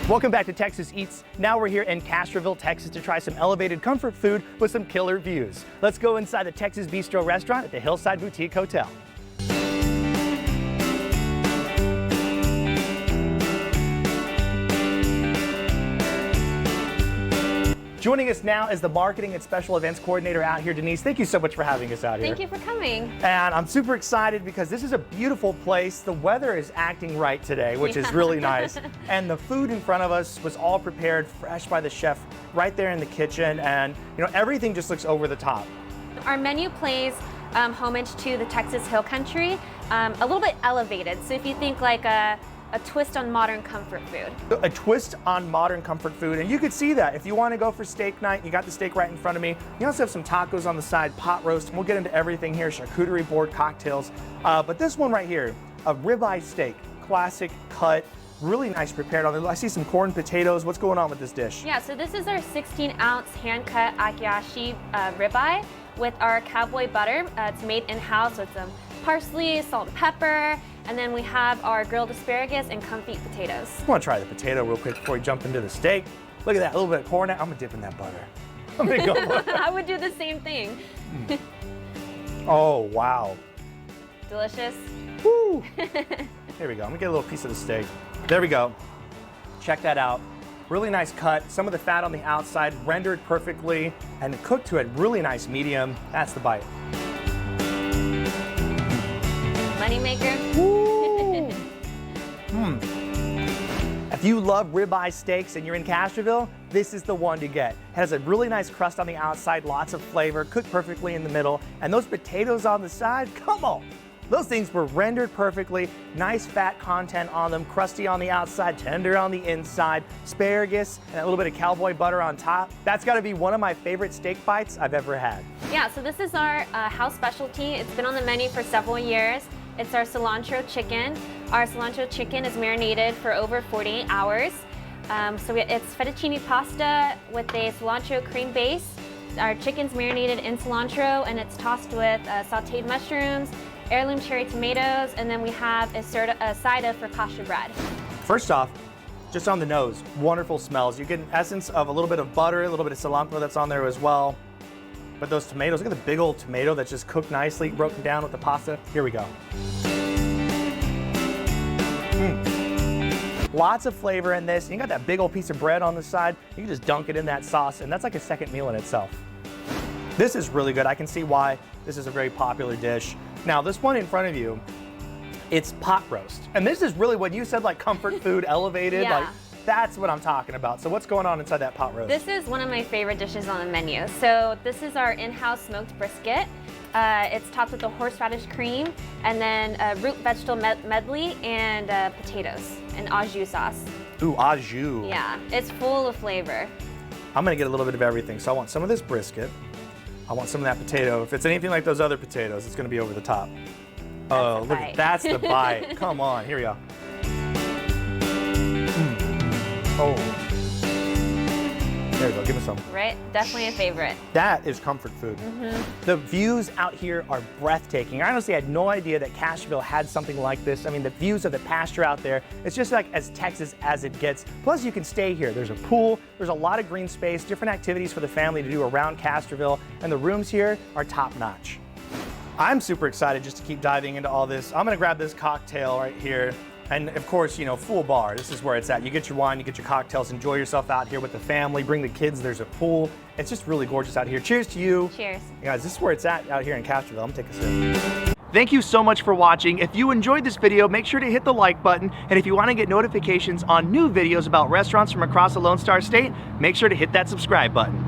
Welcome back to Texas Eats. Now we're here in Castroville, Texas to try some elevated comfort food with some killer views. Let's go inside the Texas Bistro restaurant at the Hillside Boutique Hotel. Joining us now is the Marketing and Special Events Coordinator out here, Denise. Thank you so much for having us out here. Thank you for coming. And I'm super excited because this is a beautiful place. The weather is acting right today, which is really nice. And the food in front of us was all prepared fresh by the chef right there in the kitchen. And you know, everything just looks over the top. Our menu plays homage to the Texas Hill Country, a little bit elevated. So if you think like a twist on modern comfort food. A twist on modern comfort food, and you could see that if you want to go for steak night. You got the steak right in front of me. You also have some tacos on the side, pot roast, and we'll get into everything here, charcuterie board, cocktails. But this one right here, a ribeye steak, classic cut, really nice prepared on it. I see some corn potatoes. What's going on with this dish? Yeah, so this is our 16-ounce hand-cut akiashi ribeye with our cowboy butter. It's made in-house with some parsley, salt and pepper, and then we have our grilled asparagus and confit potatoes. I want to try the potato real quick before we jump into the steak. Look at that, a little bit of corn. I'm gonna dip in that butter. I'm gonna go for it. I would do the same thing. Oh, wow. Delicious. Woo. Here we go. I'm gonna get a little piece of the steak. There we go. Check that out. Really nice cut. Some of the fat on the outside rendered perfectly and cooked to a really nice medium. That's the bite. Moneymaker. Woo. If you love ribeye steaks and you're in Castroville, this is the one to get. It has a really nice crust on the outside, lots of flavor, cooked perfectly in the middle, and those potatoes on the side, come on. Those things were rendered perfectly, nice fat content on them, crusty on the outside, tender on the inside, asparagus, and a little bit of cowboy butter on top. That's gotta be one of my favorite steak bites I've ever had. Yeah, so this is our house specialty. It's been on the menu for several years. It's our cilantro chicken. Our cilantro chicken is marinated for over 48 hours. It's fettuccine pasta with a cilantro cream base. Our chicken's marinated in cilantro and it's tossed with sauteed mushrooms, heirloom cherry tomatoes, and then we have a side of focaccia bread. First off, just on the nose, wonderful smells. You get an essence of a little bit of butter, a little bit of cilantro that's on there as well. But those tomatoes, look at the big old tomato that's just cooked nicely, broken down with the pasta. Here we go. Lots of flavor in this. You got that big old piece of bread on the side. You can just dunk it in that sauce, and that's like a second meal in itself. This is really good. I can see why this is a very popular dish. Now, this one in front of you, it's pot roast. And this is really what you said, like comfort food, elevated. Yeah. Like, that's what I'm talking about. So what's going on inside that pot roast? This is one of my favorite dishes on the menu. So this is our in-house smoked brisket. It's topped with a horseradish cream and then root vegetable medley and potatoes and au jus sauce. Ooh, au jus. Yeah, it's full of flavor. I'm gonna get a little bit of everything. So I want some of this brisket. I want some of that potato. If it's anything like those other potatoes, it's gonna be over the top. Oh, look, that's the bite. Come on, here we go. Oh, there we go, give me some. Right, definitely a favorite. That is comfort food. The views out here are breathtaking. I honestly had no idea that Castroville had something like this. I mean, the views of the pasture out there, it's just like as Texas as it gets. Plus you can stay here. There's a pool, there's a lot of green space, different activities for the family to do around Castroville, and the rooms here are top notch. I'm super excited just to keep diving into all this. I'm gonna grab this cocktail right here. And of course, you know, full bar, this is where it's at. You get your wine, you get your cocktails, enjoy yourself out here with the family, bring the kids, there's a pool. It's just really gorgeous out here. Cheers to you. Cheers. Guys, this is where it's at out here in Castroville. I'm gonna take a sip. Thank you so much for watching. If you enjoyed this video, make sure to hit the like button. And if you wanna get notifications on new videos about restaurants from across the Lone Star State, make sure to hit that subscribe button.